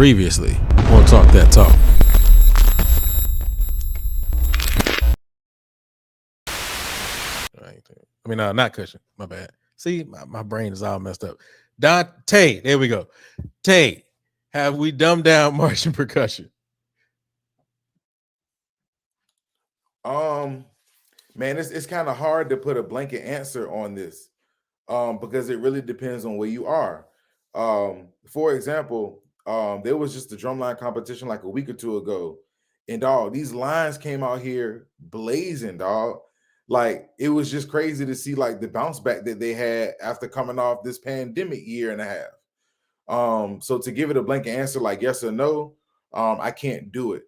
Previously, on Talk That Talk. I mean, not Cushion. My bad. See, my brain is all messed up. Tay, there we go. Tay, have we dumbed down marching percussion? Man, it's kind of hard to put a blanket answer on this, because it really depends on where you are. For example, there was just a drumline competition like a week or two ago, and dog, these lines came out here blazing, dog. Like it was just crazy to see like the bounce back that they had after coming off this pandemic year and a half. So to give it a blanket answer like yes or no, I can't do it.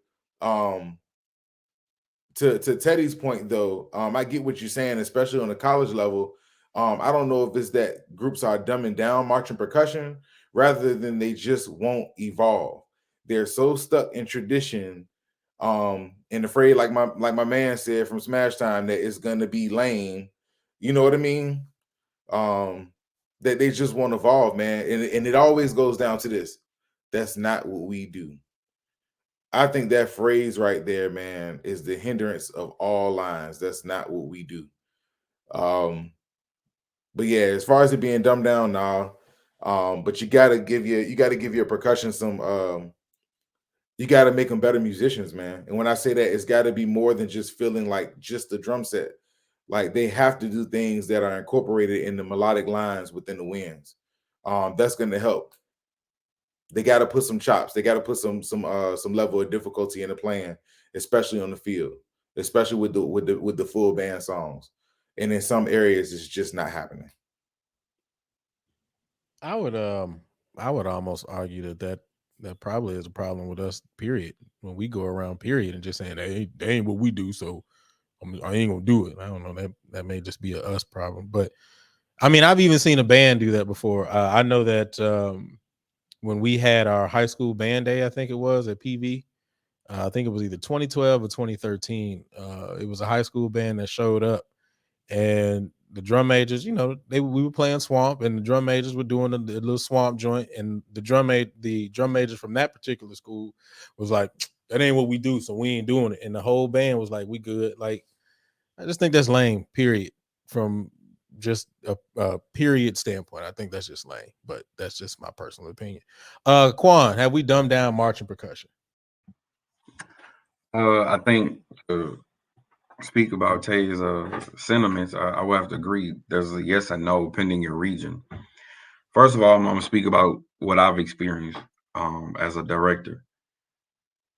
To Teddy's point though, I get what you're saying, especially on the college level. I don't know if it's that groups are dumbing down marching percussion rather than they just won't evolve. They're so stuck in tradition, and afraid, like my man said from Smash Time, that it's gonna be lame. You know what I mean? That they just won't evolve, man. And it always goes down to this. That's not what we do. I think that phrase right there, man, is the hindrance of all lines. That's not what we do. Um, but yeah, as far as it being dumbed down now, but you gotta give your percussion some you gotta make them better musicians, man. And when I say that, it's gotta be more than just feeling like just the drum set. Like they have to do things that are incorporated in the melodic lines within the winds. That's gonna help. They got to put some chops. They got to put some level of difficulty in the playing, especially on the field, especially with the full band songs. And in some areas, it's just not happening. I would almost argue that probably is a problem with us. Period. When we go around, period, and just saying they ain't what we do, so I ain't gonna do it. I don't know, that may just be a us problem, but I mean, I've even seen a band do that before. I know that when we had our high school band day, I think it was at PV. I think it was either 2012 or 2013. It was a high school band that showed up, and the drum majors, we were playing Swamp, and the drum majors were doing the little Swamp joint, and the drum majors from that particular school was like, that ain't what we do, so we ain't doing it. And the whole band was like, we good. Like, I just think that's lame, period. From just a period standpoint, I think that's just lame, but that's just my personal opinion. Quan, have we dumbed down marching percussion? I think speak about Tay's sentiments, I will have to agree. There's a yes and no, pending your region. First of all, I'm going to speak about what I've experienced as a director.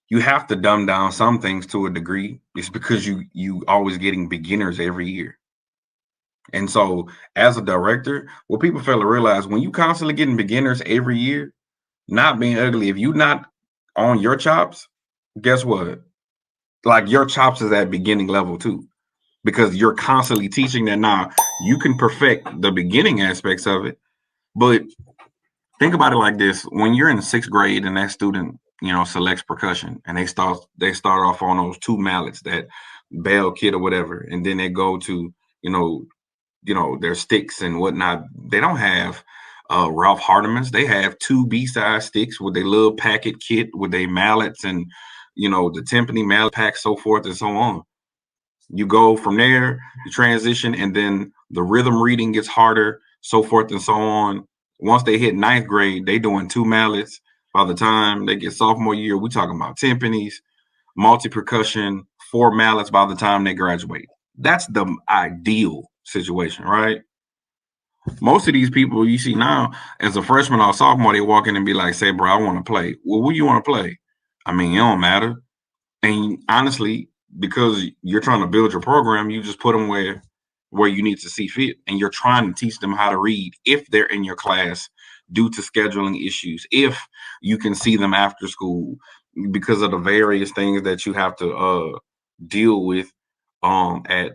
You have to dumb down some things to a degree. It's because you always getting beginners every year. And so as a director, what people fail to realize, when you constantly getting beginners every year, not being ugly, if you not on your chops, guess what? Like your chops is at beginning level too, because you're constantly teaching that. Now you can perfect the beginning aspects of it, but think about it like this: when you're in 6th grade and that student, selects percussion, and they start off on those 2 mallets, that bell kit or whatever, and then they go to their sticks and whatnot. They don't have Ralph Hardemans. They have 2 B-side sticks with their little packet kit with their mallets and the timpani mallet pack, so forth and so on. You go from there, you transition, and then the rhythm reading gets harder, so forth and so on. Once they hit 9th grade, they doing 2 mallets. By the time they get sophomore year, we talking about timpanis, multi-percussion, 4 mallets by the time they graduate. That's the ideal situation, right? Most of these people you see now, as a freshman or sophomore, they walk in and be like, say, bro, I want to play. Well, what do you want to play? I mean, it don't matter. And honestly, because you're trying to build your program, you just put them where you need to see fit. And you're trying to teach them how to read if they're in your class due to scheduling issues, if you can see them after school because of the various things that you have to deal with at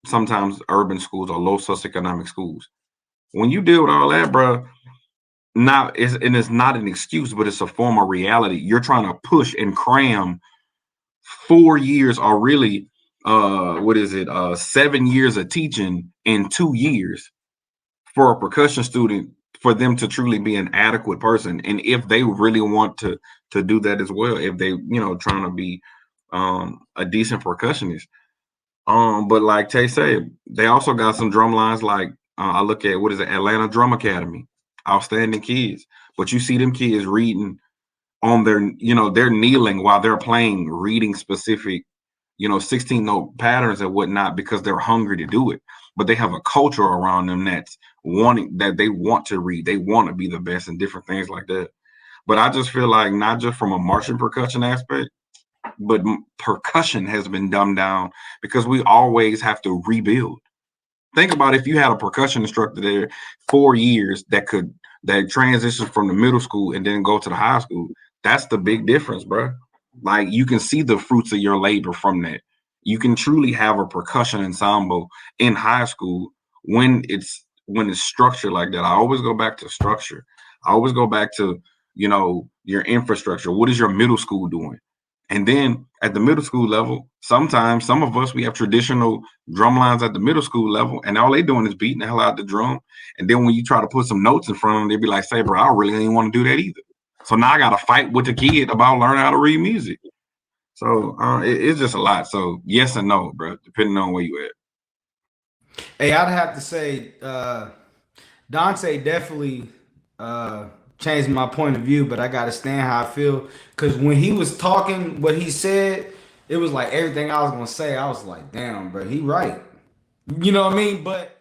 sometimes urban schools or low socioeconomic schools. When you deal with all that, bro, it's not an excuse, but it's a form of reality. You're trying to push and cram 4 years, or really 7 years of teaching in 2 years for a percussion student for them to truly be an adequate person. And if they really want to do that as well, if they, trying to be a decent percussionist. But like Tay said, they also got some drum lines like I look at what is it, Atlanta Drum Academy, outstanding kids. But you see them kids reading on their, they're kneeling while they're playing, reading specific, 16 note patterns and whatnot because they're hungry to do it. But they have a culture around them that's wanting, that they want to read, they want to be the best and different things like that. But I just feel like not just from a marching percussion aspect, but percussion has been dumbed down because we always have to rebuild. Think about if you had a percussion instructor there 4 years that transition from the middle school and then go to the high school. That's the big difference, bro. Like you can see the fruits of your labor from that. You can truly have a percussion ensemble in high school when it's structured like that. I always go back to structure. I always go back to, your infrastructure. What is your middle school doing? And then at the middle school level, sometimes some of us, we have traditional drum lines at the middle school level, and all they doing is beating the hell out the drum. And then when you try to put some notes in front of them, they be like, say, bro, I really didn't want to do that either. So now I got to fight with the kid about learning how to read music. So it's just a lot. So yes and no, bro, depending on where you at. Hey, I'd have to say Dante definitely changed my point of view, but I gotta stand how I feel. Cause when he was talking, what he said, it was like everything I was gonna say. I was like, damn, bro, he right. You know what I mean? But